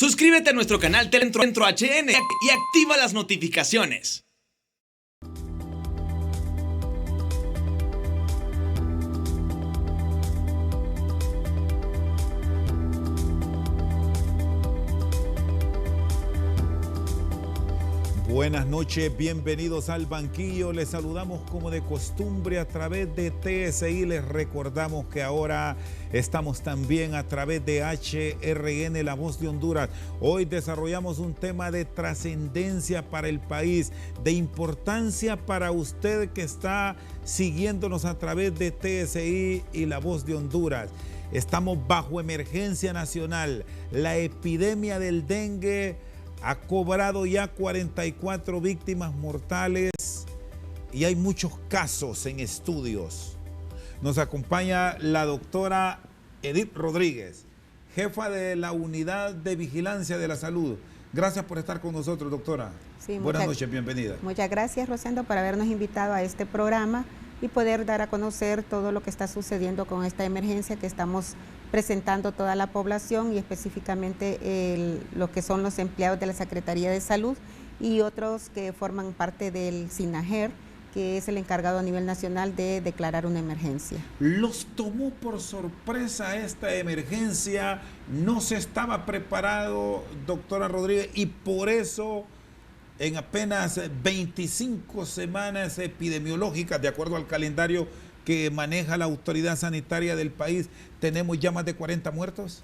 Suscríbete a nuestro canal Telecentro HN y activa las notificaciones. Buenas noches, bienvenidos al banquillo. Les saludamos como de costumbre a través de TSI. Les recordamos que ahora estamos también a través de HRN, La Voz de Honduras. Hoy desarrollamos un tema de trascendencia para el país, de importancia para usted que está siguiéndonos a través de TSI y La Voz de Honduras. Estamos bajo emergencia nacional. La epidemia del dengue ha cobrado ya 44 víctimas mortales y hay muchos casos en estudios. Nos acompaña la doctora Edith Rodríguez, jefa de la Unidad de Vigilancia de la Salud. Gracias por estar con nosotros, doctora. Sí, buenas noches, bienvenida. Muchas gracias, Rosendo, por habernos invitado a este programa y poder dar a conocer todo lo que está sucediendo con esta emergencia que estamos presentando toda la población y específicamente lo que son los empleados de la Secretaría de Salud y otros que forman parte del SINAGER, que es el encargado a nivel nacional de declarar una emergencia. ¿Los tomó por sorpresa esta emergencia? ¿No se estaba preparado, doctora Rodríguez, y por eso en apenas 25 semanas epidemiológicas, de acuerdo al calendario que maneja la autoridad sanitaria del país, tenemos ya más de 40 muertos?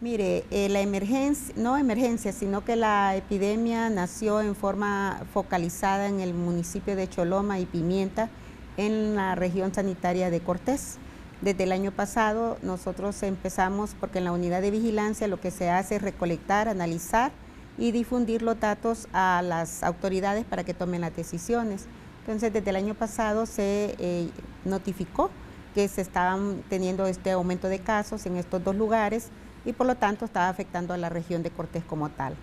Mire, la emergencia, no emergencia, sino que la epidemia nació en forma focalizada en el municipio de Choloma y Pimienta, en la región sanitaria de Cortés. Desde el año pasado nosotros empezamos, porque en la unidad de vigilancia lo que se hace es recolectar, analizar y difundir los datos a las autoridades para que tomen las decisiones. Entonces, desde el año pasado se notificó que se estaban teniendo este aumento de casos en estos dos lugares y por lo tanto estaba afectando a la región de Cortés como tal.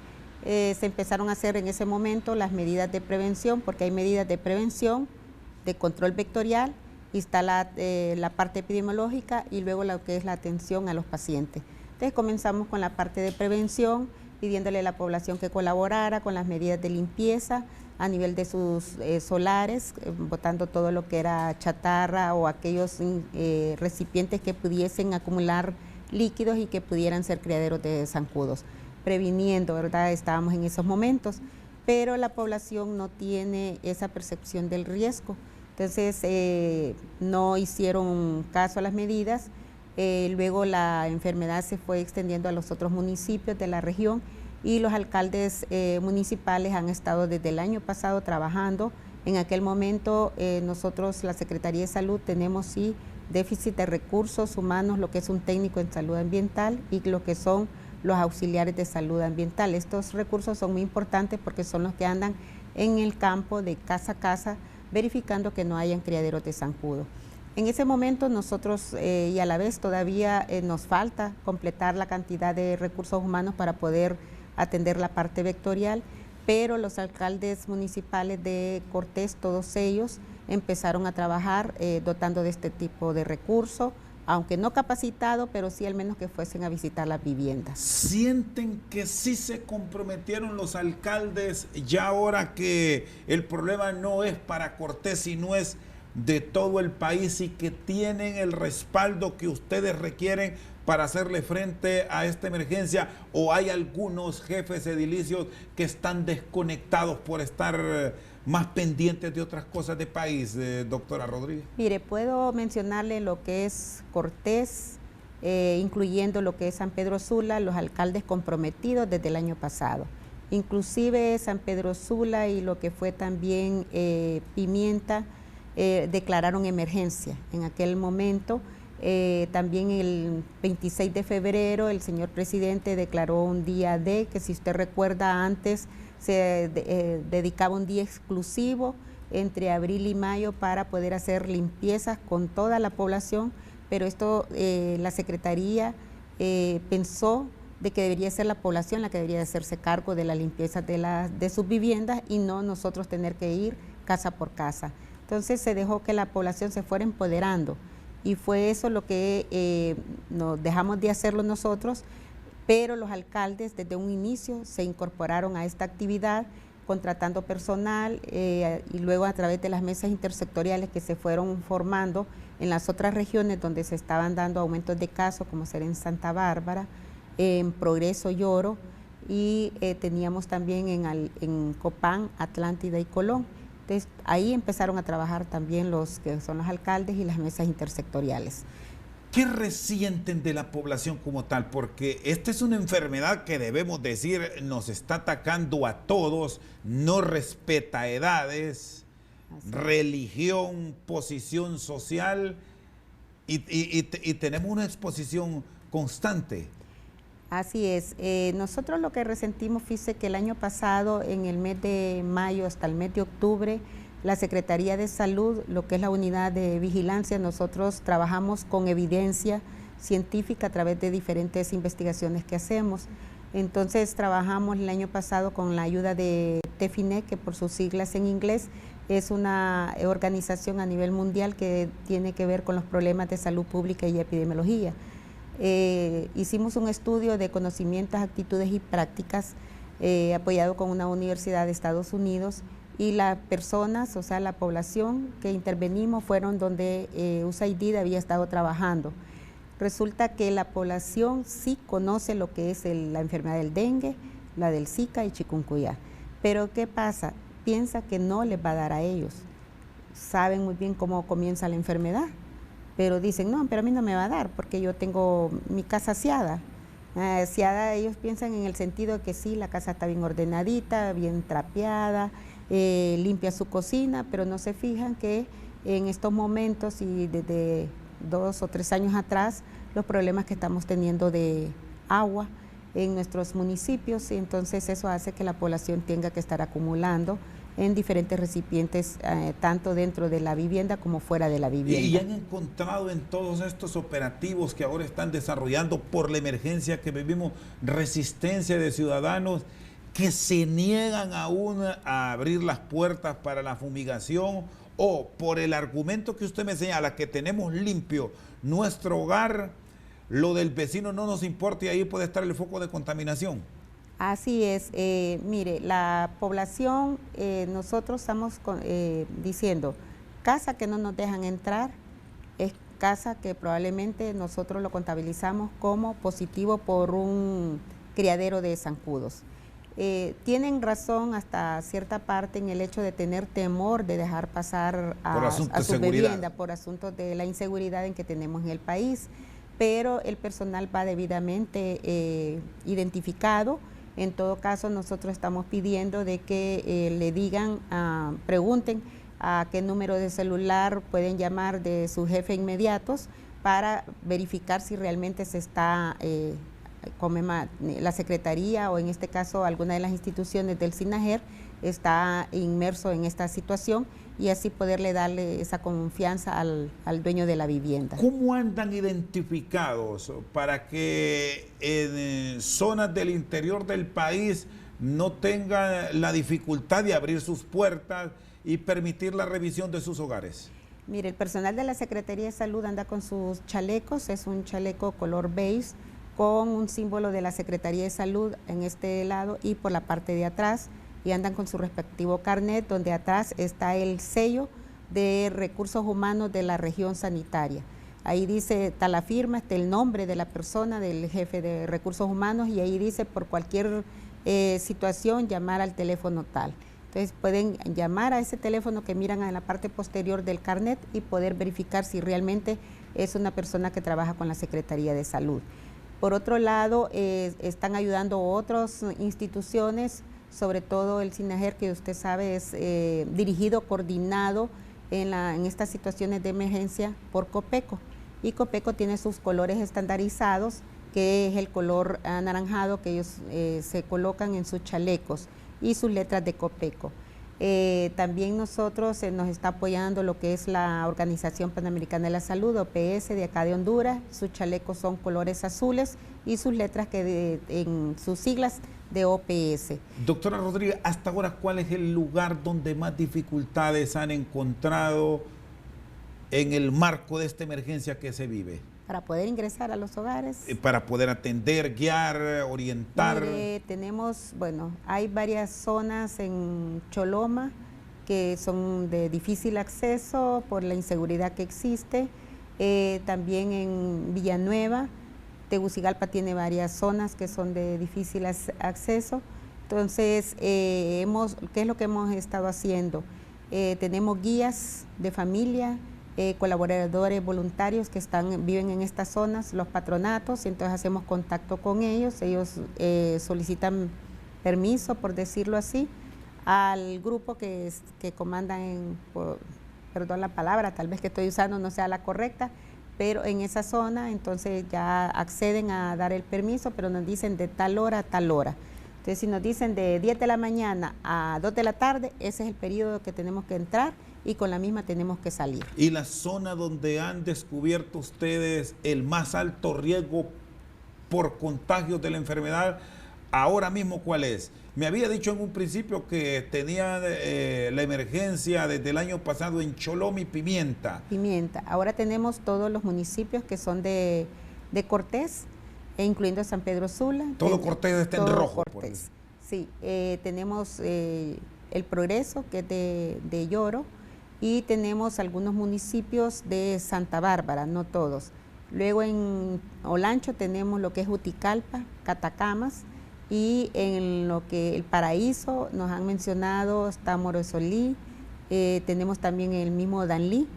Se empezaron a hacer en ese momento las medidas de prevención, porque hay medidas de prevención, de control vectorial, y está la parte epidemiológica y luego lo que es la atención a los pacientes. Entonces comenzamos con la parte de prevención, pidiéndole a la población que colaborara con las medidas de limpieza a nivel de sus solares, botando todo lo que era chatarra o aquellos recipientes que pudiesen acumular líquidos y que pudieran ser criaderos de zancudos, previniendo, ¿verdad? Estábamos en esos momentos, pero la población no tiene esa percepción del riesgo, entonces no hicieron caso a las medidas. Luego la enfermedad se fue extendiendo a los otros municipios de la región y los alcaldes municipales han estado desde el año pasado trabajando. En aquel momento nosotros, la Secretaría de Salud, tenemos sí déficit de recursos humanos, lo que es un técnico en salud ambiental y lo que son los auxiliares de salud ambiental. Estos recursos son muy importantes porque son los que andan en el campo de casa a casa verificando que no hayan criaderos de zancudo. En ese momento nosotros y a la vez todavía nos falta completar la cantidad de recursos humanos para poder atender la parte vectorial, pero los alcaldes municipales de Cortés, todos ellos, empezaron a trabajar dotando de este tipo de recursos, aunque no capacitado, pero sí al menos que fuesen a visitar las viviendas. ¿Sienten que sí se comprometieron los alcaldes ya ahora que el problema no es para Cortés, sino es de todo el país y que tienen el respaldo que ustedes requieren para hacerle frente a esta emergencia? ¿O hay algunos jefes edilicios que están desconectados por estar más pendientes de otras cosas de país, doctora Rodríguez? Mire, puedo mencionarle lo que es Cortés, incluyendo lo que es San Pedro Sula, los alcaldes comprometidos desde el año pasado. Inclusive San Pedro Sula y lo que fue también Pimienta, declararon emergencia en aquel momento. También el 26 de febrero el señor presidente declaró un día D, que si usted recuerda antes se dedicaba un día exclusivo entre abril y mayo para poder hacer limpiezas con toda la población, pero esto la Secretaría pensó de que debería ser la población la que debería hacerse cargo de la limpieza de sus viviendas y no nosotros tener que ir casa por casa. Entonces se dejó que la población se fuera empoderando y fue eso lo que nos dejamos de hacerlo nosotros, pero los alcaldes desde un inicio se incorporaron a esta actividad, contratando personal y luego a través de las mesas intersectoriales que se fueron formando en las otras regiones donde se estaban dando aumentos de casos, como ser en Santa Bárbara, en Progreso y Oro, y teníamos también en Copán, Atlántida y Colón. Entonces ahí empezaron a trabajar también los que son los alcaldes y las mesas intersectoriales. ¿Qué resienten de la población como tal? Porque esta es una enfermedad que debemos decir nos está atacando a todos, no respeta edades, religión, posición social y tenemos una exposición constante. Así es. Nosotros lo que resentimos, fíjese que el año pasado, en el mes de mayo hasta el mes de octubre, la Secretaría de Salud, lo que es la unidad de vigilancia, nosotros trabajamos con evidencia científica a través de diferentes investigaciones que hacemos. Entonces trabajamos el año pasado con la ayuda de TEFINEC, que por sus siglas en inglés es una organización a nivel mundial que tiene que ver con los problemas de salud pública y epidemiología. Hicimos un estudio de conocimientos, actitudes y prácticas apoyado con una universidad de Estados Unidos, y las personas, o sea, la población que intervenimos fueron donde USAID había estado trabajando. Resulta que la población sí conoce lo que es la enfermedad del dengue, la del Zika y chikungunya, pero ¿qué pasa? Piensa que no les va a dar a ellos. Saben muy bien cómo comienza la enfermedad, pero dicen, no, pero a mí no me va a dar porque yo tengo mi casa aseada. Aseada, ellos piensan en el sentido de que sí, la casa está bien ordenadita, bien trapeada, limpia su cocina, pero no se fijan que en estos momentos y desde 2 o 3 años atrás, los problemas que estamos teniendo de agua en nuestros municipios, y entonces eso hace que la población tenga que estar acumulando en diferentes recipientes, tanto dentro de la vivienda como fuera de la vivienda. ¿Y han encontrado en todos estos operativos que ahora están desarrollando por la emergencia que vivimos resistencia de ciudadanos que se niegan aún a abrir las puertas para la fumigación, o por el argumento que usted me señala, que tenemos limpio nuestro hogar, lo del vecino no nos importa y ahí puede estar el foco de contaminación? Así es. Mire, la población, nosotros estamos diciendo, casa que no nos dejan entrar es casa que probablemente nosotros lo contabilizamos como positivo por un criadero de zancudos. Tienen razón hasta cierta parte en el hecho de tener temor de dejar pasar a su vivienda por asuntos de la inseguridad en que tenemos en el país, pero el personal va debidamente identificado. En todo caso, nosotros estamos pidiendo de que le digan, pregunten a qué número de celular pueden llamar de su jefe inmediatos para verificar si realmente se está la Secretaría o en este caso alguna de las instituciones del SINAJER está inmerso en esta situación, y así poderle darle esa confianza al dueño de la vivienda. ¿Cómo andan identificados para que en zonas del interior del país no tengan la dificultad de abrir sus puertas y permitir la revisión de sus hogares? Mire, el personal de la Secretaría de Salud anda con sus chalecos, es un chaleco color beige con un símbolo de la Secretaría de Salud en este lado y por la parte de atrás, y andan con su respectivo carnet, donde atrás está el sello de recursos humanos de la región sanitaria. Ahí dice, está la firma, está el nombre de la persona, del jefe de recursos humanos, y ahí dice por cualquier situación llamar al teléfono tal. Entonces pueden llamar a ese teléfono que miran en la parte posterior del carnet y poder verificar si realmente es una persona que trabaja con la Secretaría de Salud. Por otro lado, están ayudando otras instituciones, sobre todo el SINAJER, que usted sabe es dirigido, coordinado en estas situaciones de emergencia por COPECO. Y COPECO tiene sus colores estandarizados, que es el color anaranjado que ellos se colocan en sus chalecos y sus letras de COPECO. También nosotros nos está apoyando lo que es la Organización Panamericana de la Salud, OPS, de acá de Honduras. Sus chalecos son colores azules y sus letras en sus siglas de OPS. Doctora Rodríguez, hasta ahora, ¿cuál es el lugar donde más dificultades han encontrado en el marco de esta emergencia que se vive? para poder ingresar a los hogares. Para poder atender, guiar, orientar. Tenemos, bueno, hay varias zonas en Choloma que son de difícil acceso por la inseguridad que existe. También en Villanueva, Tegucigalpa tiene varias zonas que son de difícil acceso. Entonces, ¿qué es lo que hemos estado haciendo? Tenemos guías de familia, colaboradores voluntarios que viven en estas zonas, los patronatos, y entonces hacemos contacto con ellos. Ellos solicitan permiso, por decirlo así, al grupo que comandan, perdón la palabra, tal vez que estoy usando no sea la correcta, pero en esa zona entonces ya acceden a dar el permiso, pero nos dicen de tal hora a tal hora. Entonces, si nos dicen de 10 de la mañana a 2 de la tarde, ese es el periodo que tenemos que entrar y con la misma tenemos que salir. ¿Y la zona donde han descubierto ustedes el más alto riesgo por contagios de la enfermedad, ahora mismo cuál es? Me había dicho en un principio que tenía la emergencia desde el año pasado en Choloma y Pimienta. Pimienta. Ahora tenemos todos los municipios que son de Cortés, incluyendo San Pedro Sula. Todo Cortés está en rojo. Cortés. Sí, tenemos el Progreso, que es de Lloro, y tenemos algunos municipios de Santa Bárbara, no todos. Luego en Olancho tenemos lo que es Juticalpa, Catacamas, y en lo que el Paraíso nos han mencionado, está Morosolí, tenemos también el mismo Danlí,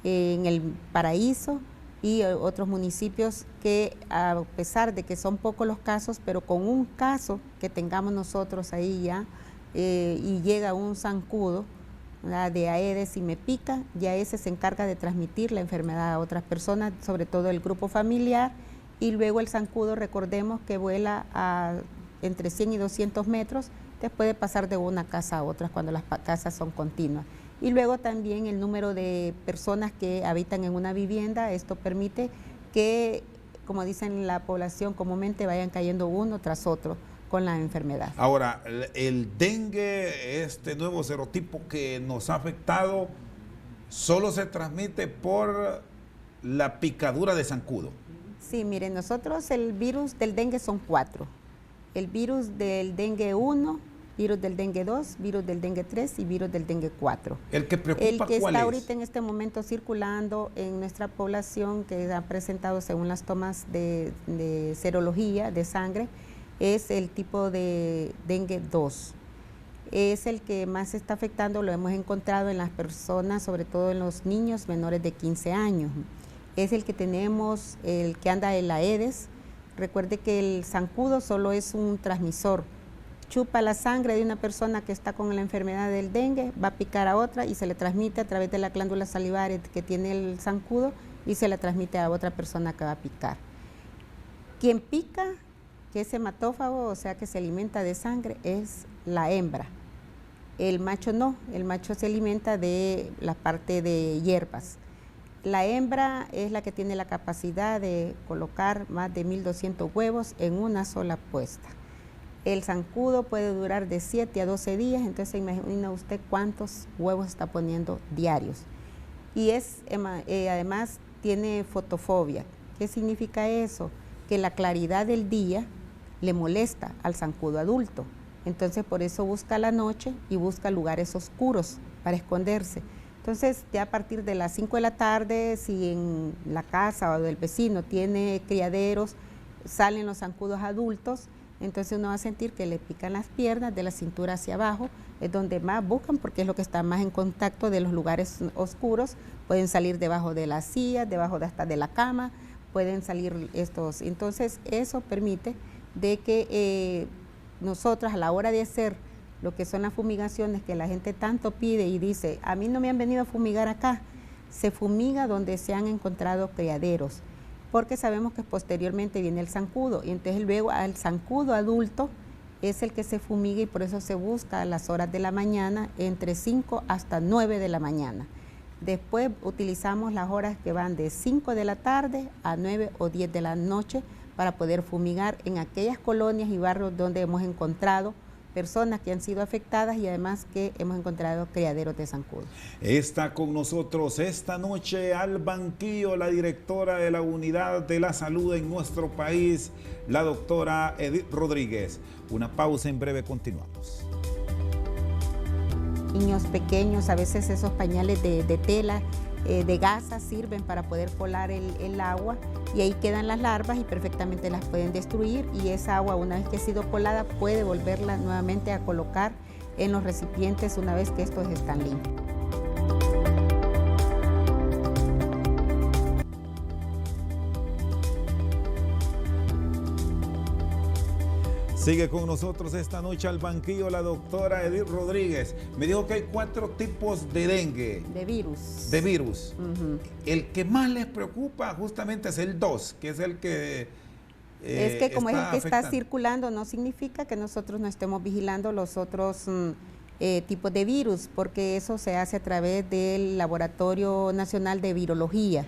en el Paraíso, y otros municipios que, a pesar de que son pocos los casos, pero con un caso que tengamos nosotros ahí ya, y llega un zancudo de Aedes y me pica, ya ese se encarga de transmitir la enfermedad a otras personas, sobre todo el grupo familiar, y luego el zancudo, recordemos que vuela a entre 100 y 200 metros, entonces puede pasar de una casa a otra cuando las casas son continuas. Y luego también el número de personas que habitan en una vivienda, esto permite que, como dicen la población comúnmente, vayan cayendo uno tras otro con la enfermedad. Ahora, el dengue, este nuevo serotipo que nos ha afectado, solo se transmite por la picadura de zancudo. Sí, miren, nosotros el virus del dengue son 4. El virus del dengue 1, virus del dengue 2, virus del dengue 3 y virus del dengue 4. ¿El que preocupa el que cuál está es? ahorita en este momento circulando en nuestra población, que ha presentado según las tomas de serología de sangre, es el tipo de dengue 2. Es el que más está afectando, lo hemos encontrado en las personas, sobre todo en los niños menores de 15 años. Es el que tenemos, el que anda en la Aedes. Recuerde que el zancudo solo es un transmisor. Chupa la sangre de una persona que está con la enfermedad del dengue, va a picar a otra y se le transmite a través de la glándula salivar que tiene el zancudo y se la transmite a otra persona que va a picar. Quien pica, que es hematófago, o sea que se alimenta de sangre, es la hembra. El macho no, el macho se alimenta de la parte de hierbas. La hembra es la que tiene la capacidad de colocar más de 1.200 huevos en una sola puesta. El zancudo puede durar de 7 a 12 días, entonces imagina usted cuántos huevos está poniendo diarios. Y además tiene fotofobia. ¿Qué significa eso? Que la claridad del día le molesta al zancudo adulto. Entonces por eso busca la noche y busca lugares oscuros para esconderse. Entonces, ya a partir de las 5 de la tarde, si en la casa o del vecino tiene criaderos, salen los zancudos adultos, entonces uno va a sentir que le pican las piernas de la cintura hacia abajo, es donde más buscan porque es lo que está más en contacto de los lugares oscuros. Pueden salir debajo de las sillas, debajo hasta de la cama, pueden salir estos. Entonces, eso permite de que nosotras a la hora de hacer lo que son las fumigaciones que la gente tanto pide y dice, a mí no me han venido a fumigar acá, se fumiga donde se han encontrado criaderos, porque sabemos que posteriormente viene el zancudo, y entonces luego al zancudo adulto es el que se fumiga y por eso se busca a las horas de la mañana, entre 5 hasta 9 de la mañana. Después utilizamos las horas que van de 5 de la tarde a 9 o 10 de la noche para poder fumigar en aquellas colonias y barrios donde hemos encontrado personas que han sido afectadas y además que hemos encontrado criaderos de zancudo. Está con nosotros esta noche al banquillo la directora de la Unidad de la Salud en nuestro país, la doctora Edith Rodríguez. Una pausa, en breve continuamos. Niños pequeños, a veces esos pañales de tela, de gasa sirven para poder colar el agua y ahí quedan las larvas y perfectamente las pueden destruir, y esa agua, una vez que ha sido colada, puede volverla nuevamente a colocar en los recipientes una vez que estos están limpios. Sigue con nosotros esta noche al banquillo la doctora Edith Rodríguez. Me dijo que hay 4 tipos de dengue. De virus. De virus. El que más les preocupa justamente es el 2, que es el que es que como es el que afectando. está circulando, no significa que nosotros no estemos vigilando los otros tipos de virus, porque eso se hace a través del Laboratorio Nacional de Virología,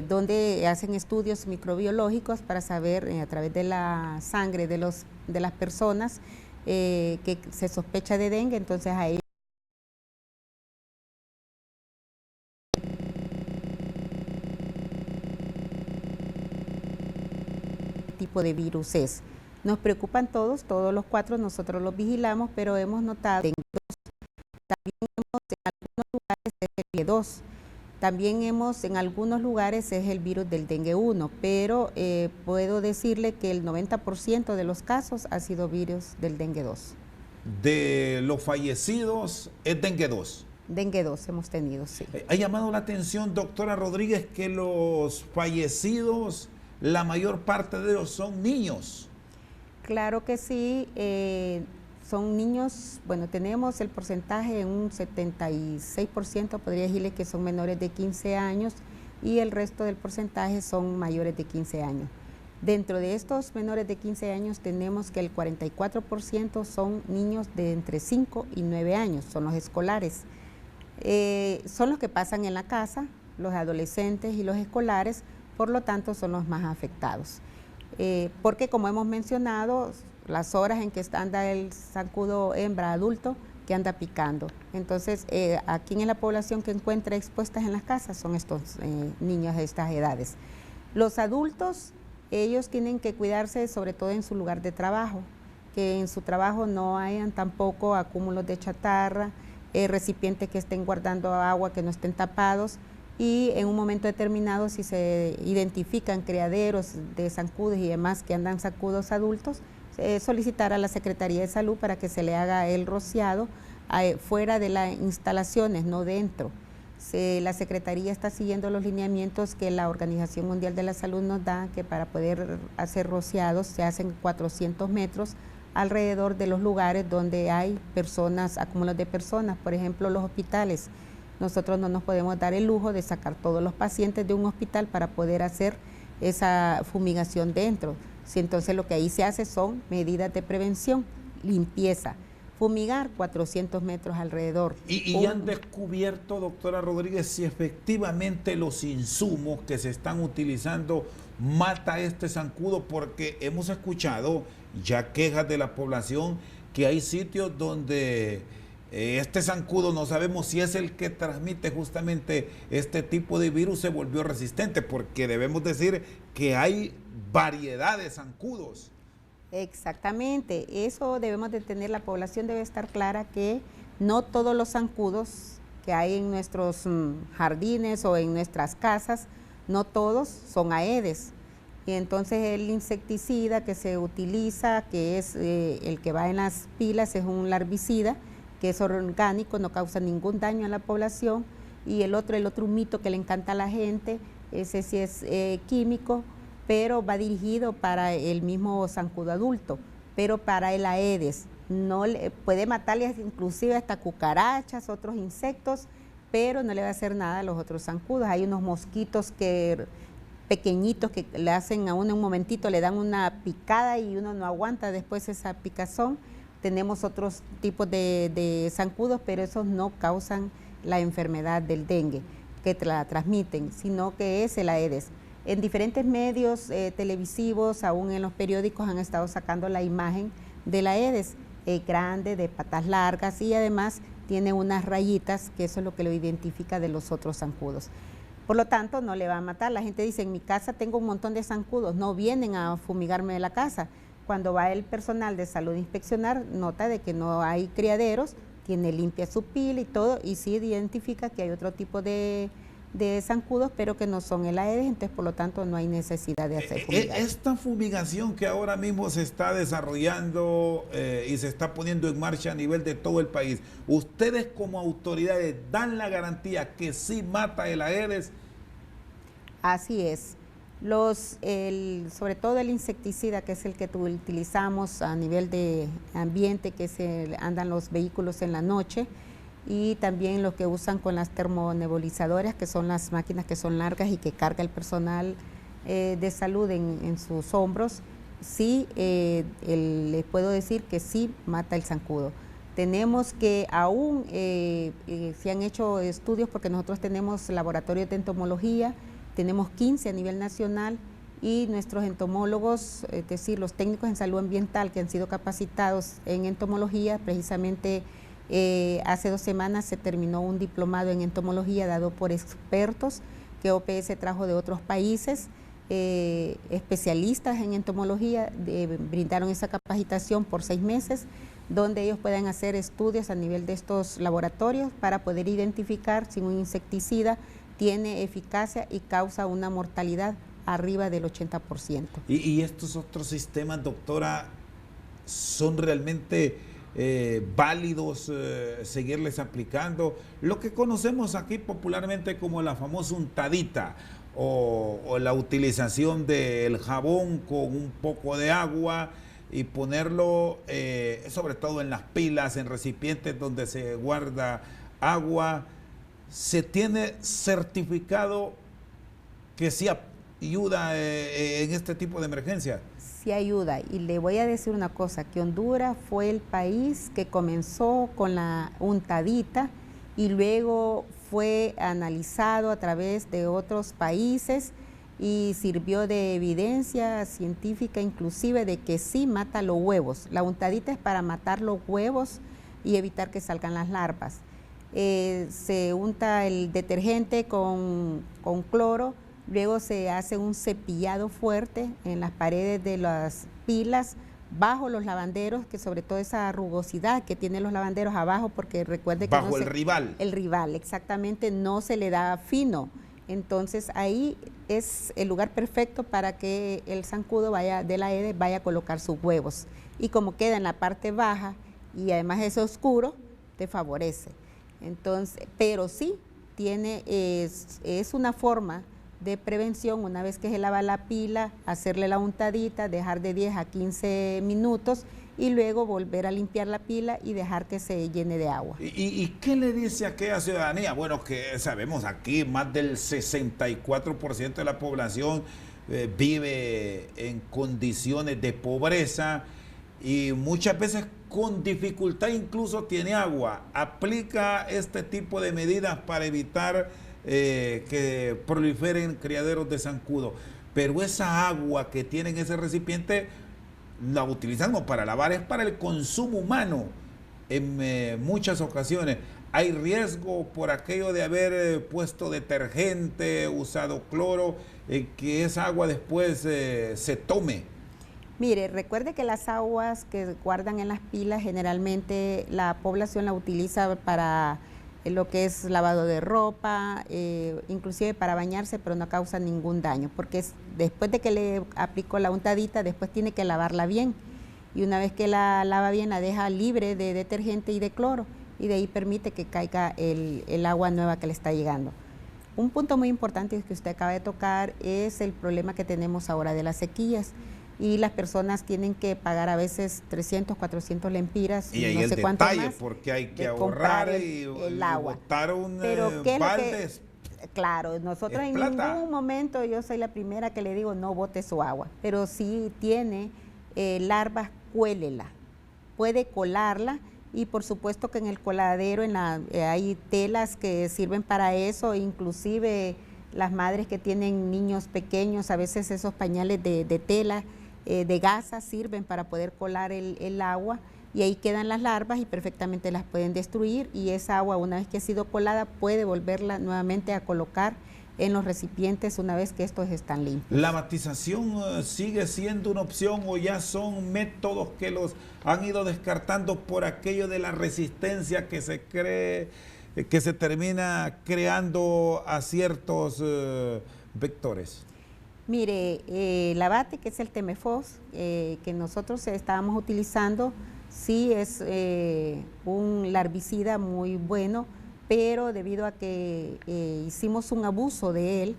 donde hacen estudios microbiológicos para saber a través de la sangre de las personas que se sospecha de dengue, entonces ahí tipo de virus es. Nos preocupan todos los 4, nosotros los vigilamos, pero hemos notado dengue 2. También hemos en algunos lugares es el dengue 2. También en algunos lugares es el virus del dengue 1, pero puedo decirle que el 90% de los casos ha sido virus del dengue 2. De los fallecidos es dengue 2. Dengue 2 hemos tenido, sí. Ha llamado la atención, doctora Rodríguez, que los fallecidos, la mayor parte de ellos son niños. Claro que sí. Son niños, bueno, tenemos el porcentaje en un 76%, podría decirle que son menores de 15 años y el resto del porcentaje son mayores de 15 años. Dentro de estos menores de 15 años tenemos que el 44% son niños de entre 5 y 9 años, son los escolares. Son los que pasan en la casa, los adolescentes y los escolares, por lo tanto son los más afectados. Porque como hemos mencionado, las horas en que anda el zancudo hembra adulto que anda picando. Entonces, aquí en la población que encuentra expuestas en las casas son estos niños de estas edades. Los adultos, ellos tienen que cuidarse sobre todo en su lugar de trabajo, que en su trabajo no hayan tampoco acúmulos de chatarra, recipientes que estén guardando agua, que no estén tapados, y en un momento determinado, si se identifican criaderos de zancudos y demás que andan zancudos adultos, solicitar a la Secretaría de Salud para que se le haga el rociado fuera de las instalaciones, no dentro. La Secretaría está siguiendo los lineamientos que la Organización Mundial de la Salud nos da, que para poder hacer rociados se hacen 400 metros alrededor de los lugares donde hay personas, acúmulos de personas, por ejemplo los hospitales. Nosotros no nos podemos dar el lujo de sacar todos los pacientes de un hospital para poder hacer esa fumigación dentro. Si entonces lo que ahí se hace son medidas de prevención, limpieza, fumigar 400 metros alrededor. ¿Y han descubierto, doctora Rodríguez, si efectivamente los insumos que se están utilizando mata este zancudo? Porque hemos escuchado ya quejas de la población que hay sitios donde este zancudo no sabemos si es el que transmite justamente este tipo de virus, se volvió resistente, porque debemos decir que hay variedad de zancudos. Exactamente, eso debemos de tener, la población debe estar clara que no todos los zancudos que hay en nuestros jardines o en nuestras casas, no todos son Aedes. Y entonces el insecticida que se utiliza, que es el que va en las pilas, es un larvicida, que es orgánico, no causa ningún daño a la población, y el otro mito que le encanta a la gente, ese sí es químico, pero va dirigido para el mismo zancudo adulto, pero para el Aedes, no puede matarle inclusive hasta cucarachas, otros insectos, pero no le va a hacer nada a los otros zancudos. Hay unos mosquitos pequeñitos que le hacen a uno en un momentito, le dan una picada y uno no aguanta después esa picazón. Tenemos otros tipos de zancudos, pero esos no causan la enfermedad del dengue, que la transmiten, sino que es el Aedes. En diferentes medios televisivos, aún en los periódicos, han estado sacando la imagen del Aedes, grande, de patas largas y además tiene unas rayitas, que eso es lo que lo identifica de los otros zancudos. Por lo tanto, no le va a matar. La gente dice, en mi casa tengo un montón de zancudos, no vienen a fumigarme de la casa. Cuando va el personal de salud a inspeccionar, nota de que no hay criaderos, tiene limpia su pila y todo, y sí identifica que hay otro tipo de zancudos, pero que no son el Aedes, entonces por lo tanto no hay necesidad de hacer fumigación. Esta fumigación que ahora mismo se está desarrollando y se está poniendo en marcha a nivel de todo el país, ¿ustedes como autoridades dan la garantía que sí mata el Aedes? Así es. Sobre todo el insecticida, que es el que utilizamos a nivel de ambiente, que andan los vehículos en la noche, y también lo que usan con las termonebulizadores, que son las máquinas que son largas y que carga el personal de salud en sus hombros, sí, les puedo decir que sí mata el zancudo. Tenemos que aún, se han hecho estudios porque nosotros tenemos laboratorios de entomología, tenemos 15 a nivel nacional y nuestros entomólogos, es decir, los técnicos en salud ambiental que han sido capacitados en entomología, precisamente hace 2 semanas se terminó un diplomado en entomología dado por expertos que OPS trajo de otros países, especialistas en entomología, brindaron esa capacitación por 6 meses, donde ellos puedan hacer estudios a nivel de estos laboratorios para poder identificar si un insecticida tiene eficacia y causa una mortalidad arriba del 80%. ¿Y estos otros sistemas, doctora, son realmente válidos seguirles aplicando? Lo que conocemos aquí popularmente como la famosa untadita o la utilización del jabón con un poco de agua y ponerlo sobre todo en las pilas, en recipientes donde se guarda agua. ¿Se tiene certificado que sí ayuda en este tipo de emergencia? Sí ayuda, y le voy a decir una cosa, que Honduras fue el país que comenzó con la untadita y luego fue analizado a través de otros países y sirvió de evidencia científica inclusive de que sí mata los huevos. La untadita es para matar los huevos y evitar que salgan las larvas. Se unta el detergente con cloro, luego se hace un cepillado fuerte en las paredes de las pilas, bajo los lavanderos, que sobre todo esa rugosidad que tienen los lavanderos abajo, porque recuerde que bajo el rival. El rival, exactamente, no se le da fino. Entonces ahí es el lugar perfecto para que el zancudo de la Aedes vaya a colocar sus huevos. Y como queda en la parte baja y además es oscuro, te favorece. Entonces, pero sí es una forma de prevención. Una vez que se lava la pila, hacerle la untadita, dejar de 10 a 15 minutos y luego volver a limpiar la pila y dejar que se llene de agua. ¿Y qué le dice a aquella ciudadanía? Bueno, que sabemos aquí más del 64% de la población vive en condiciones de pobreza y muchas veces con dificultad incluso tiene agua. ¿Aplica este tipo de medidas para evitar que proliferen criaderos de zancudo? Pero esa agua que tienen ese recipiente la utilizan no para lavar, es para el consumo humano en muchas ocasiones. Hay riesgo por aquello de haber puesto detergente, usado cloro, que esa agua después se tome. Mire, recuerde que las aguas que guardan en las pilas generalmente la población la utiliza para lo que es lavado de ropa, inclusive para bañarse, pero no causa ningún daño, porque después de que le aplicó la untadita, después tiene que lavarla bien, y una vez que la lava bien, la deja libre de detergente y de cloro, y de ahí permite que caiga el agua nueva que le está llegando. Un punto muy importante que usted acaba de tocar es el problema que tenemos ahora de las sequías, y las personas tienen que pagar a veces 300, 400 lempiras, y ahí no sé cuánto más, porque hay que ahorrar el agua. Botar un balde. Claro, nosotros en plata. ningún momento, yo soy la primera que le digo no bote su agua, pero si tiene larvas, cuélela, puede colarla, y por supuesto que en el coladero hay telas que sirven para eso, inclusive las madres que tienen niños pequeños, a veces esos pañales de tela, de gasa, sirven para poder colar el agua, y ahí quedan las larvas y perfectamente las pueden destruir, y esa agua, una vez que ha sido colada, puede volverla nuevamente a colocar en los recipientes una vez que estos están limpios. ¿La batización sigue siendo una opción o ya son métodos que los han ido descartando por aquello de la resistencia que se cree, que se termina creando a ciertos vectores? Mire, la bate, que es el Temefos, que nosotros estábamos utilizando, sí es un larvicida muy bueno, pero debido a que hicimos un abuso de él,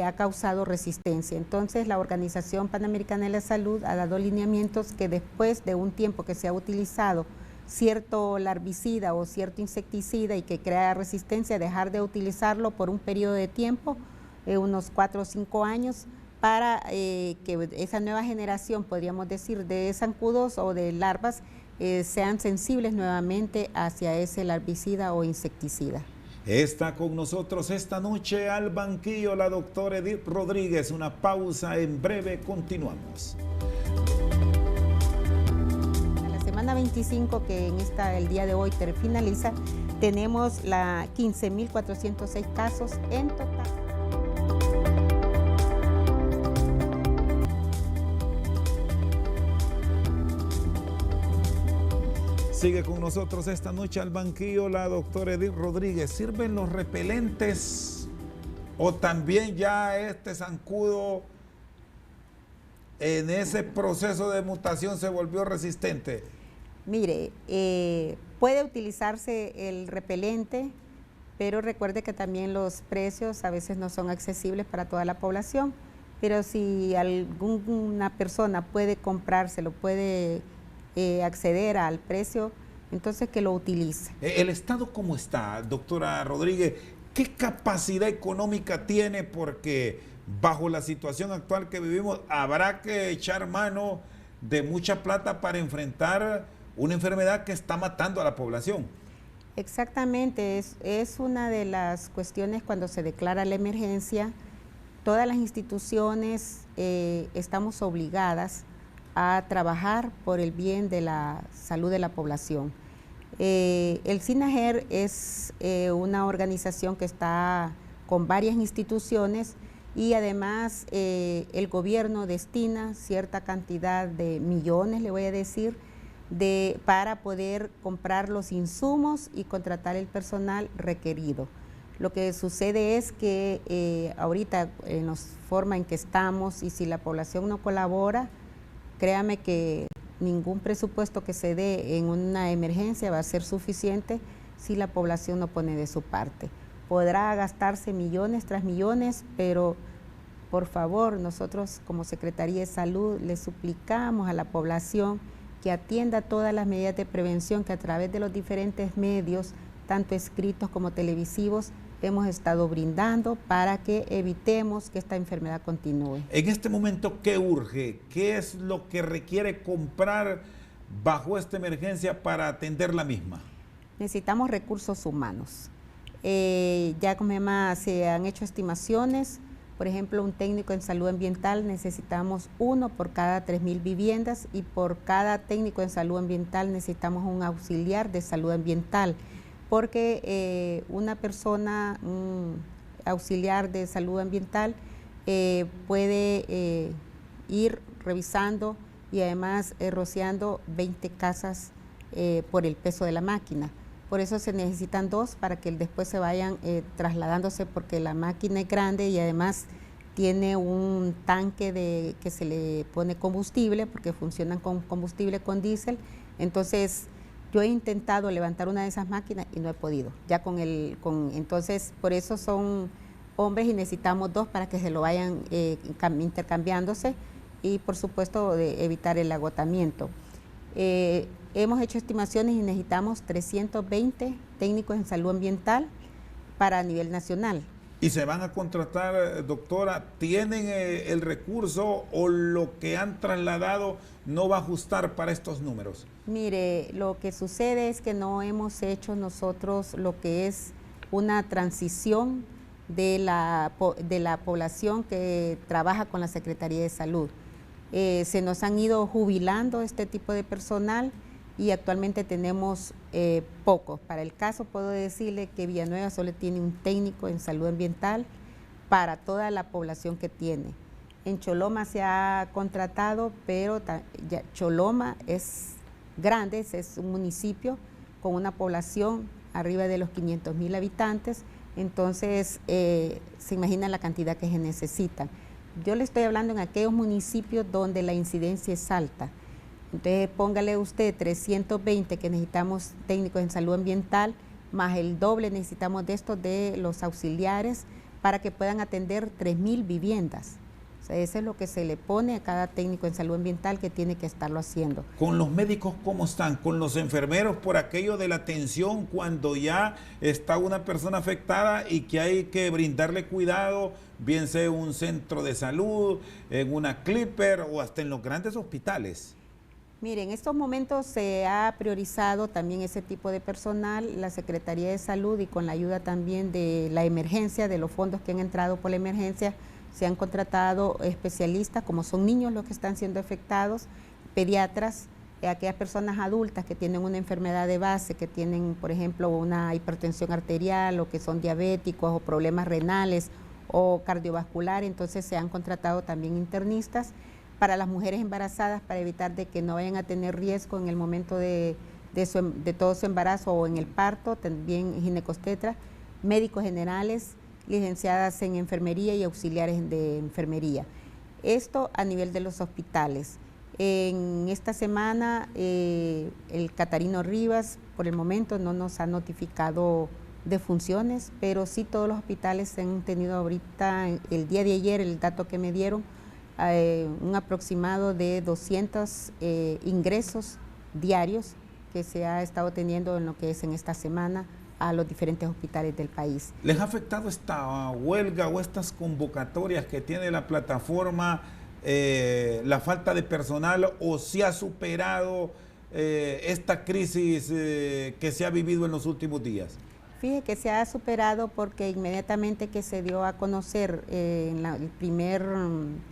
ha causado resistencia. Entonces, la Organización Panamericana de la Salud ha dado lineamientos que después de un tiempo que se ha utilizado cierto larvicida o cierto insecticida y que crea resistencia, dejar de utilizarlo por un periodo de tiempo, unos 4 o 5 años, para que esa nueva generación, podríamos decir, de zancudos o de larvas sean sensibles nuevamente hacia ese larvicida o insecticida. Está con nosotros esta noche al banquillo la doctora Edith Rodríguez. Una pausa, en breve continuamos. A la semana 25, que el día de hoy finaliza, tenemos 15.406 casos en total. Sigue con nosotros esta noche al banquillo la doctora Edith Rodríguez. ¿Sirven los repelentes o también ya este zancudo en ese proceso de mutación se volvió resistente? Mire, puede utilizarse el repelente, pero recuerde que también los precios a veces no son accesibles para toda la población, pero si alguna persona puede comprárselo, puede acceder al precio, entonces que lo utilice. ¿El Estado cómo está, doctora Rodríguez? ¿Qué capacidad económica tiene? Porque bajo la situación actual que vivimos habrá que echar mano de mucha plata para enfrentar una enfermedad que está matando a la población. Exactamente, es una de las cuestiones cuando se declara la emergencia. Todas las instituciones estamos obligadas a trabajar por el bien de la salud de la población. El SINAGER es una organización que está con varias instituciones y además el gobierno destina cierta cantidad de millones, le voy a decir, para poder comprar los insumos y contratar el personal requerido. Lo que sucede es que ahorita en la forma en que estamos, y si la población no colabora, créame que ningún presupuesto que se dé en una emergencia va a ser suficiente si la población no pone de su parte. Podrá gastarse millones tras millones, pero por favor, nosotros como Secretaría de Salud le suplicamos a la población que atienda todas las medidas de prevención que a través de los diferentes medios, tanto escritos como televisivos, hemos estado brindando para que evitemos que esta enfermedad continúe. En este momento, ¿qué urge? ¿Qué es lo que requiere comprar bajo esta emergencia para atender la misma? Necesitamos recursos humanos. Ya como se han hecho estimaciones, por ejemplo, un técnico en salud ambiental necesitamos 1 por cada 3.000 viviendas, y por cada técnico en salud ambiental necesitamos un auxiliar de salud ambiental, porque una persona, un auxiliar de salud ambiental, puede ir revisando y además rociando 20 casas por el peso de la máquina. Por eso se necesitan 2 para que después se vayan trasladándose, porque la máquina es grande y además tiene un tanque que se le pone combustible, porque funcionan con combustible con diésel. Entonces, yo he intentado levantar una de esas máquinas y no he podido. Ya entonces, por eso son hombres y necesitamos 2 para que se lo vayan intercambiándose y, por supuesto, de evitar el agotamiento. Hemos hecho estimaciones y necesitamos 320 técnicos en salud ambiental a nivel nacional. ¿Y se van a contratar, doctora? ¿Tienen el recurso o lo que han trasladado no va a ajustar para estos números? Mire, lo que sucede es que no hemos hecho nosotros lo que es una transición de la población que trabaja con la Secretaría de Salud. Se nos han ido jubilando este tipo de personal y actualmente tenemos pocos. Para el caso puedo decirle que Villanueva solo tiene un técnico en salud ambiental para toda la población que tiene. En Choloma se ha contratado, pero Choloma es grande, es un municipio con una población arriba de los 500,000 habitantes, entonces se imagina la cantidad que se necesitan. Yo le estoy hablando en aquellos municipios donde la incidencia es alta. Entonces póngale usted 320 que necesitamos técnicos en salud ambiental, más el doble necesitamos de estos de los auxiliares para que puedan atender 3,000 viviendas. O sea, eso es lo que se le pone a cada técnico en salud ambiental que tiene que estarlo haciendo. ¿Con los médicos cómo están? ¿Con los enfermeros por aquello de la atención cuando ya está una persona afectada y que hay que brindarle cuidado, bien sea en un centro de salud, en una Clipper o hasta en los grandes hospitales? Mire, en estos momentos se ha priorizado también ese tipo de personal, la Secretaría de Salud y con la ayuda también de la emergencia, de los fondos que han entrado por la emergencia, se han contratado especialistas, como son niños los que están siendo afectados, pediatras, aquellas personas adultas que tienen una enfermedad de base, que tienen, por ejemplo, una hipertensión arterial o que son diabéticos o problemas renales o cardiovasculares, entonces se han contratado también internistas para las mujeres embarazadas para evitar de que no vayan a tener riesgo en el momento de todo su embarazo o en el parto, también ginecobstetras, médicos generales, licenciadas en enfermería y auxiliares de enfermería. Esto a nivel de los hospitales. En esta semana el Catarino Rivas por el momento no nos ha notificado de funciones, pero sí todos los hospitales han tenido ahorita, el día de ayer, el dato que me dieron, un aproximado de 200 ingresos diarios que se ha estado teniendo en lo que es en esta semana a los diferentes hospitales del país. ¿Les ha afectado esta huelga o estas convocatorias que tiene la plataforma, la falta de personal, o si ha superado esta crisis que se ha vivido en los últimos días? Fíjese que se ha superado porque inmediatamente que se dio a conocer el primer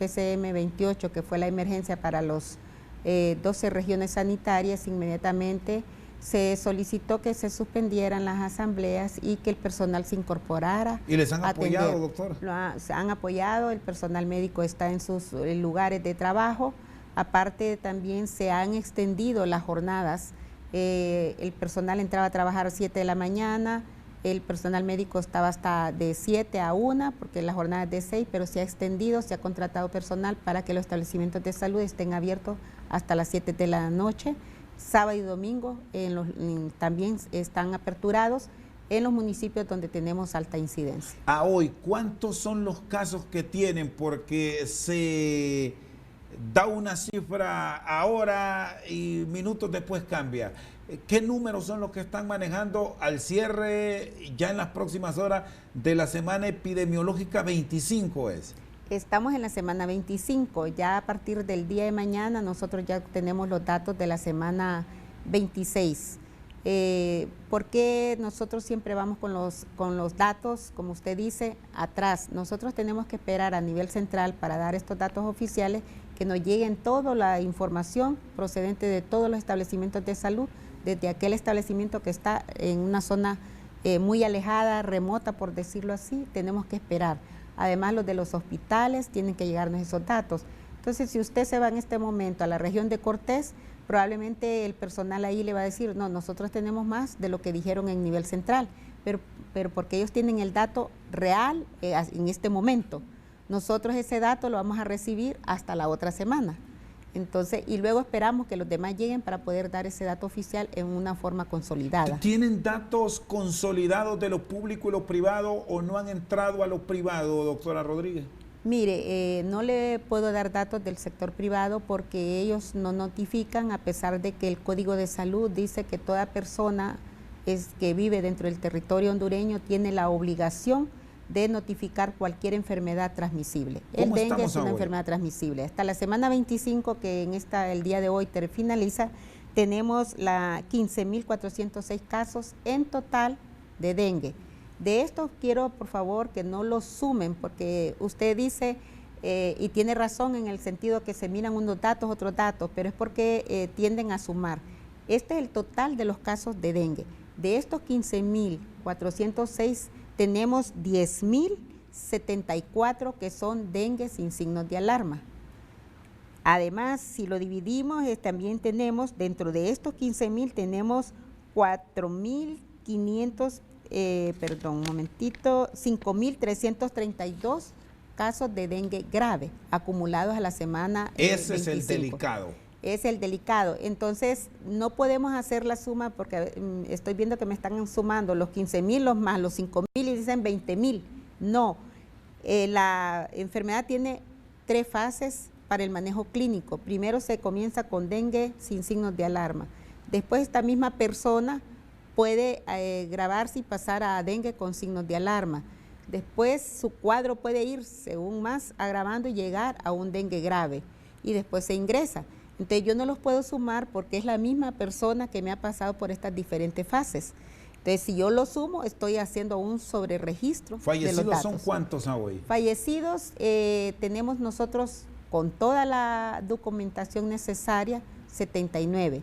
PCM 28, que fue la emergencia para los 12 regiones sanitarias, inmediatamente se solicitó que se suspendieran las asambleas y que el personal se incorporara. ¿Y les han apoyado, doctora? Se han apoyado, el personal médico está en sus lugares de trabajo, aparte también se han extendido las jornadas, el personal entraba a trabajar a 7 de la mañana, el personal médico estaba hasta de 7 a 1, porque la jornada es de 6, pero se ha extendido, se ha contratado personal para que los establecimientos de salud estén abiertos hasta las 7 de la noche. Sábado y domingo también están aperturados en los municipios donde tenemos alta incidencia. A hoy, ¿cuántos son los casos que tienen? Porque se da una cifra ahora y minutos después cambia. ¿Qué números son los que están manejando al cierre ya en las próximas horas de la semana epidemiológica 25 es? Estamos en la semana 25, ya a partir del día de mañana nosotros ya tenemos los datos de la semana 26. ¿Por qué nosotros siempre vamos con los datos, como usted dice, atrás? Nosotros tenemos que esperar a nivel central para dar estos datos oficiales, que nos lleguen toda la información procedente de todos los establecimientos de salud, desde aquel establecimiento que está en una zona muy alejada, remota, por decirlo así, tenemos que esperar. Además, los de los hospitales tienen que llegarnos esos datos. Entonces, si usted se va en este momento a la región de Cortés, probablemente el personal ahí le va a decir, no, nosotros tenemos más de lo que dijeron en nivel central, pero porque ellos tienen el dato real en este momento. Nosotros ese dato lo vamos a recibir hasta la otra semana. Entonces, y luego esperamos que los demás lleguen para poder dar ese dato oficial en una forma consolidada. ¿Tienen datos consolidados de lo público y lo privado o no han entrado a lo privado, doctora Rodríguez? Mire, no le puedo dar datos del sector privado porque ellos no notifican, a pesar de que el Código de Salud dice que toda persona que vive dentro del territorio hondureño tiene la obligación de notificar cualquier enfermedad transmisible. El dengue es una enfermedad transmisible. Hasta la semana 25, que el día de hoy finaliza, tenemos 15.406 casos en total de dengue. De estos quiero, por favor, que no los sumen, porque usted dice, y tiene razón en el sentido que se miran unos datos, otros datos, pero es porque tienden a sumar. Este es el total de los casos de dengue. De estos 15.406 tenemos 10.074 que son dengue sin signos de alarma. Además, si lo dividimos, también tenemos, dentro de estos 15.000, tenemos 5.332 casos de dengue grave acumulados a la semana. Ese es el delicado. Es el delicado. Entonces, no podemos hacer la suma porque estoy viendo que me están sumando los 15.000 los más los 5.000 y dicen 20.000. No, la enfermedad tiene 3 fases para el manejo clínico. Primero se comienza con dengue sin signos de alarma. Después esta misma persona puede gravarse y pasar a dengue con signos de alarma. Después su cuadro puede ir según más agravando y llegar a un dengue grave y después se ingresa. Entonces yo no los puedo sumar porque es la misma persona que me ha pasado por estas diferentes fases. Entonces si yo lo sumo estoy haciendo un sobreregistro. ¿Fallecidos son cuántos hoy? Fallecidos tenemos nosotros con toda la documentación necesaria 79.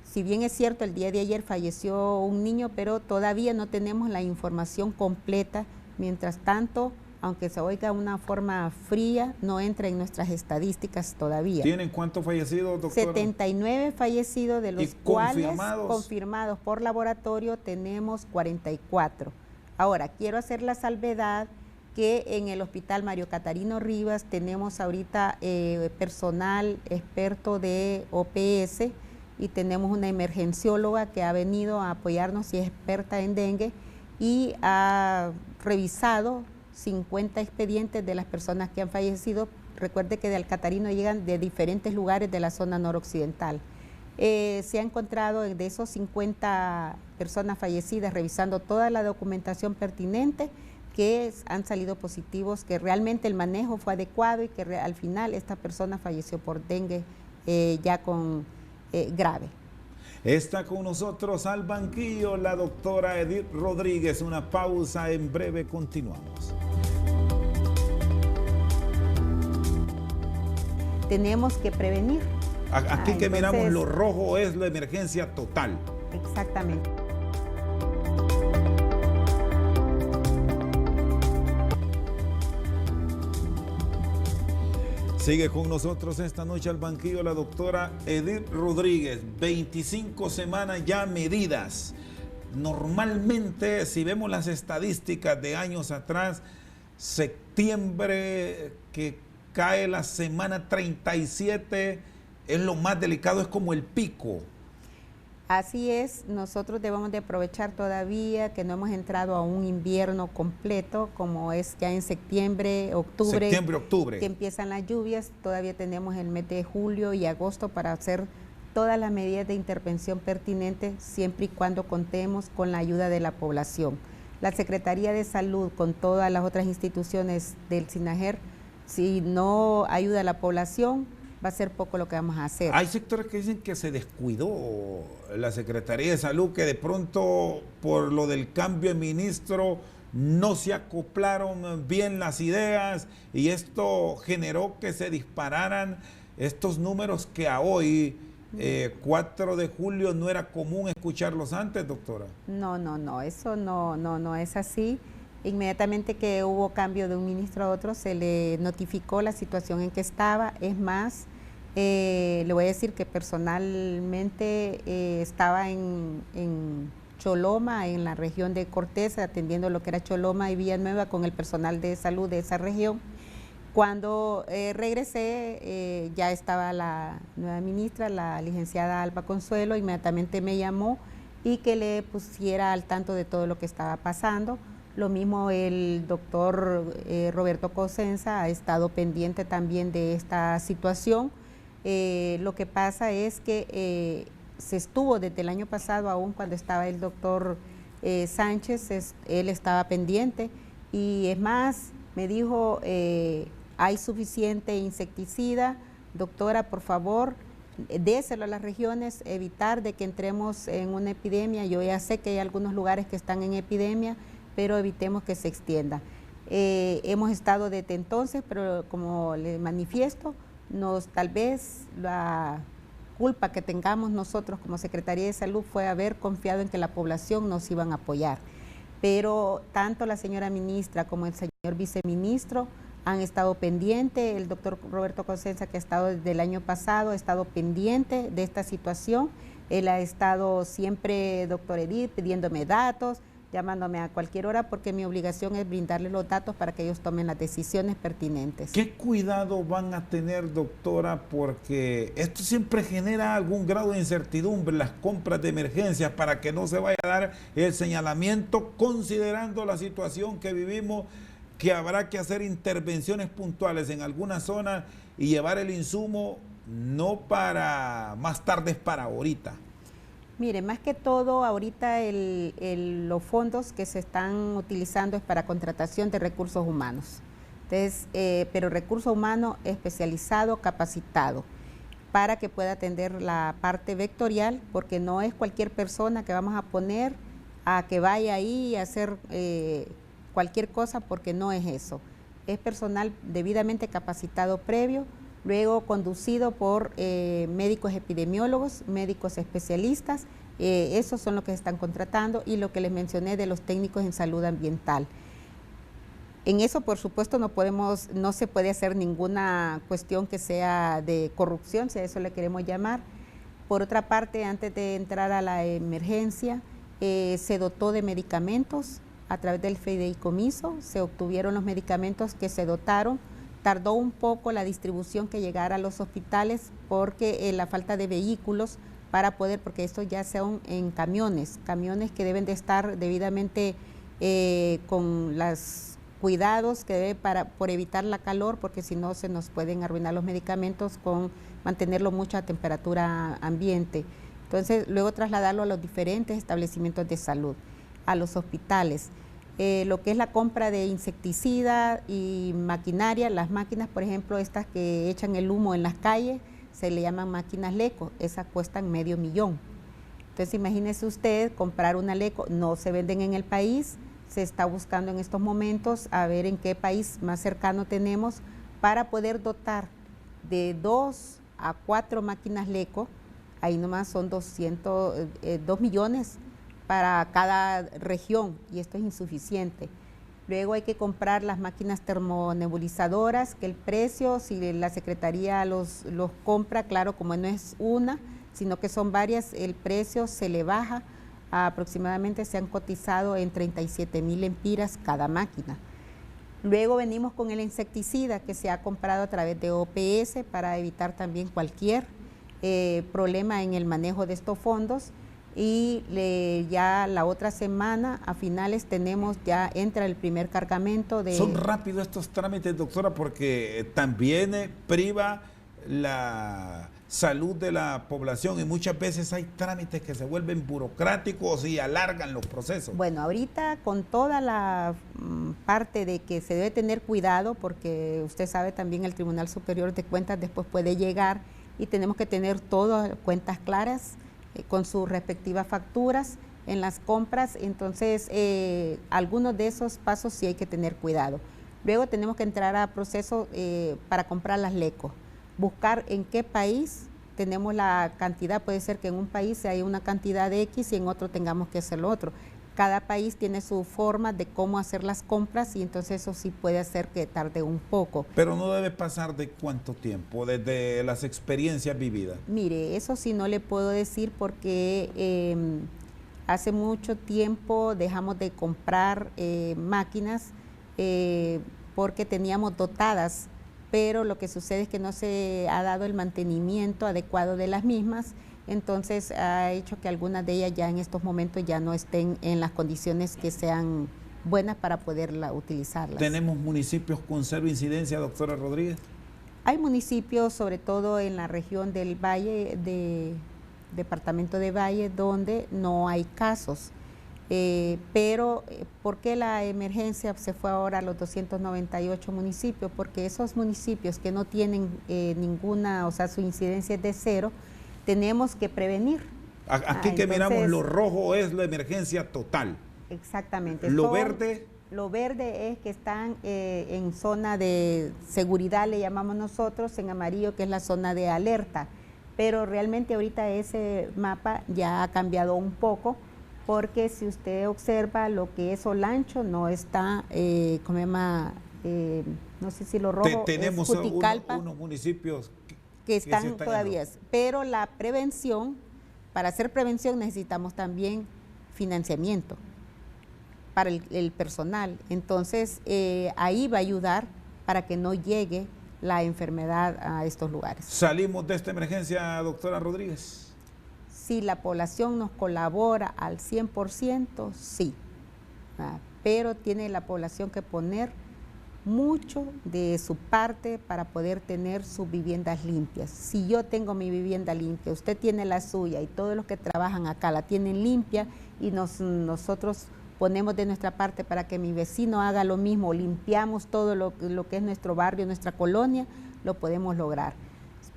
Si bien es cierto, el día de ayer falleció un niño, pero todavía no tenemos la información completa. Mientras tanto, aunque se oiga una forma fría, no entra en nuestras estadísticas todavía. ¿Tienen cuántos fallecidos, doctora? 79 fallecidos, de los cuales confirmados por laboratorio tenemos 44. Ahora, quiero hacer la salvedad que en el Hospital Mario Catarino Rivas tenemos ahorita personal experto de OPS y tenemos una emergencióloga que ha venido a apoyarnos y es experta en dengue y ha revisado 50 expedientes de las personas que han fallecido. Recuerde que de Catarino llegan de diferentes lugares de la zona noroccidental. Se ha encontrado de esos 50 personas fallecidas, revisando toda la documentación pertinente, que han salido positivos, que realmente el manejo fue adecuado y que al final esta persona falleció por dengue ya con grave. Está con nosotros al banquillo la doctora Edith Rodríguez. Una pausa, en breve continuamos. Tenemos que prevenir. Aquí que miramos lo rojo es la emergencia total. Exactamente. Sigue con nosotros esta noche al banquillo la doctora Edith Rodríguez. 25 semanas ya medidas. Normalmente, si vemos las estadísticas de años atrás, septiembre que cae la semana 37 es lo más delicado, es como el pico. Así es, nosotros debemos de aprovechar todavía que no hemos entrado a un invierno completo, como es ya en septiembre, octubre, que empiezan las lluvias. Todavía tenemos el mes de julio y agosto para hacer todas las medidas de intervención pertinentes, siempre y cuando contemos con la ayuda de la población. La Secretaría de Salud, con todas las otras instituciones del SINAJER, si no ayuda a la población, va a ser poco lo que vamos a hacer. Hay sectores que dicen que se descuidó la Secretaría de Salud, que de pronto por lo del cambio de ministro no se acoplaron bien las ideas y esto generó que se dispararan estos números que a hoy, 4 de julio, no era común escucharlos antes, doctora. No, eso no es así. Inmediatamente que hubo cambio de un ministro a otro, se le notificó la situación en que estaba. Es más, le voy a decir que personalmente estaba en Choloma, en la región de Cortés, atendiendo lo que era Choloma y Villanueva con el personal de salud de esa región. Cuando regresé, ya estaba la nueva ministra, la licenciada Alba Consuelo. Inmediatamente me llamó y que le pusiera al tanto de todo lo que estaba pasando. Lo mismo el doctor Roberto Cosenza ha estado pendiente también de esta situación. Lo que pasa es que se estuvo desde el año pasado, aún cuando estaba el doctor Sánchez, él estaba pendiente y es más, me dijo, hay suficiente insecticida, doctora, por favor, déselo a las regiones, evitar de que entremos en una epidemia. Yo ya sé que hay algunos lugares que están en epidemia, pero evitemos que se extienda. Hemos estado desde entonces, pero como les manifiesto, tal vez culpa que tengamos nosotros como Secretaría de Salud fue haber confiado en que la población nos iban a apoyar. Pero tanto la señora ministra como el señor viceministro han estado pendientes, el doctor Roberto Cosenza, que ha estado desde el año pasado, ha estado pendiente de esta situación. Él ha estado siempre, doctor Edith, pidiéndome datos, llamándome a cualquier hora, porque mi obligación es brindarle los datos para que ellos tomen las decisiones pertinentes. ¿Qué cuidado van a tener, doctora? Porque esto siempre genera algún grado de incertidumbre, las compras de emergencias, para que no se vaya a dar el señalamiento, considerando la situación que vivimos, que habrá que hacer intervenciones puntuales en algunas zonas y llevar el insumo no para más tarde, es para ahorita. Mire, más que todo, ahorita los fondos que se están utilizando es para contratación de recursos humanos. Entonces, pero recurso humano especializado, capacitado, para que pueda atender la parte vectorial, porque no es cualquier persona que vamos a poner a que vaya ahí a hacer cualquier cosa, porque no es eso. Es personal debidamente capacitado previo, luego conducido por médicos epidemiólogos, médicos especialistas, esos son los que se están contratando, y lo que les mencioné de los técnicos en salud ambiental. En eso, por supuesto, no se puede hacer ninguna cuestión que sea de corrupción, si a eso le queremos llamar. Por otra parte, antes de entrar a la emergencia, se dotó de medicamentos a través del fideicomiso, se obtuvieron los medicamentos que se dotaron. Tardó un poco la distribución que llegara a los hospitales porque la falta de vehículos para poder, porque estos ya son en camiones que deben de estar debidamente con los cuidados que debe por evitar la calor, porque si no se nos pueden arruinar los medicamentos con mantenerlo mucho a temperatura ambiente. Entonces, luego trasladarlo a los diferentes establecimientos de salud, a los hospitales. Lo que es la compra de insecticida y maquinaria, las máquinas, por ejemplo, estas que echan el humo en las calles, se le llaman máquinas Leco, esas cuestan $500,000. Entonces, imagínese usted comprar una Leco, no se venden en el país, se está buscando en estos momentos a ver en qué país más cercano tenemos para poder dotar de 2 a 4 máquinas Leco, ahí nomás son 2 millones para cada región, y esto es insuficiente. Luego hay que comprar las máquinas termonebulizadoras, que el precio, si la Secretaría los compra, claro, como no es una, sino que son varias, el precio se le baja, aproximadamente se han cotizado en 37,000 lempiras cada máquina. Luego venimos con el insecticida que se ha comprado a través de OPS para evitar también cualquier problema en el manejo de estos fondos. Y ya la otra semana, a finales, entra el primer cargamento de... ¿Son rápidos estos trámites, doctora? Porque también priva la salud de la población y muchas veces hay trámites que se vuelven burocráticos y alargan los procesos. Bueno, ahorita con toda la parte de que se debe tener cuidado, porque usted sabe también el Tribunal Superior de Cuentas después puede llegar y tenemos que tener todas cuentas claras, con sus respectivas facturas en las compras. Entonces algunos de esos pasos sí hay que tener cuidado. Luego tenemos que entrar a proceso para comprar las Leco, buscar en qué país tenemos la cantidad. Puede ser que en un país haya una cantidad de X y en otro tengamos que hacer lo otro. Cada país tiene su forma de cómo hacer las compras, y entonces eso sí puede hacer que tarde un poco. Pero no debe pasar de cuánto tiempo, desde las experiencias vividas. Mire, eso sí no le puedo decir, porque hace mucho tiempo dejamos de comprar máquinas porque teníamos dotadas, pero lo que sucede es que no se ha dado el mantenimiento adecuado de las mismas. Entonces ha hecho que algunas de ellas ya en estos momentos ya no estén en las condiciones que sean buenas para poderla utilizarlas. ¿Tenemos municipios con cero incidencia, doctora Rodríguez? Hay municipios, sobre todo en la región del Valle, departamento de Valle, donde no hay casos. Pero ¿por qué la emergencia se fue ahora a los 298 municipios? Porque esos municipios que no tienen ninguna, o sea, su incidencia es de 0, tenemos que prevenir. Aquí que miramos lo rojo es la emergencia total. Exactamente. Lo verde. Lo verde es que están en zona de seguridad, le llamamos nosotros, en amarillo, que es la zona de alerta. pero realmente ahorita ese mapa ya ha cambiado un poco, porque si usted observa lo que es Olancho no está, ¿cómo se llama? No sé si lo rojo tenemos es Juticalpa, unos municipios que están están todavía, pero la prevención, para hacer prevención necesitamos también financiamiento para el personal, entonces ahí va a ayudar para que no llegue la enfermedad a estos lugares. ¿Salimos de esta emergencia, doctora Rodríguez? Si la población nos colabora al 100%, sí, pero tiene la población que poner mucho de su parte para poder tener sus viviendas limpias. Si yo tengo mi vivienda limpia, usted tiene la suya y todos los que trabajan acá la tienen limpia y nosotros ponemos de nuestra parte para que mi vecino haga lo mismo, limpiamos todo lo que es nuestro barrio, nuestra colonia, lo podemos lograr.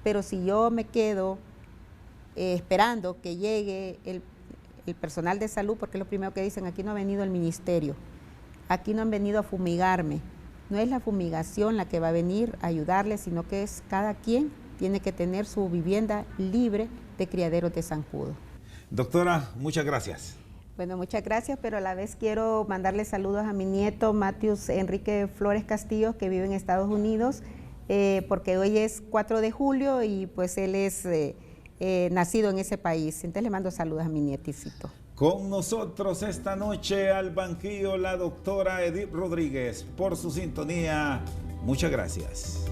Pero si yo me quedo esperando que llegue el personal de salud, porque es lo primero que dicen, aquí no ha venido el ministerio, aquí no han venido a fumigarme. No es la fumigación la que va a venir a ayudarle, sino que es cada quien tiene que tener su vivienda libre de criaderos de zancudo. Doctora, muchas gracias. Bueno, muchas gracias, pero a la vez quiero mandarle saludos a mi nieto Matius Enrique Flores Castillo, que vive en Estados Unidos, porque hoy es 4 de julio y pues él es nacido en ese país. Entonces le mando saludos a mi nieticito. Con nosotros esta noche al banquillo la doctora Edith Rodríguez. Por su sintonía, muchas gracias.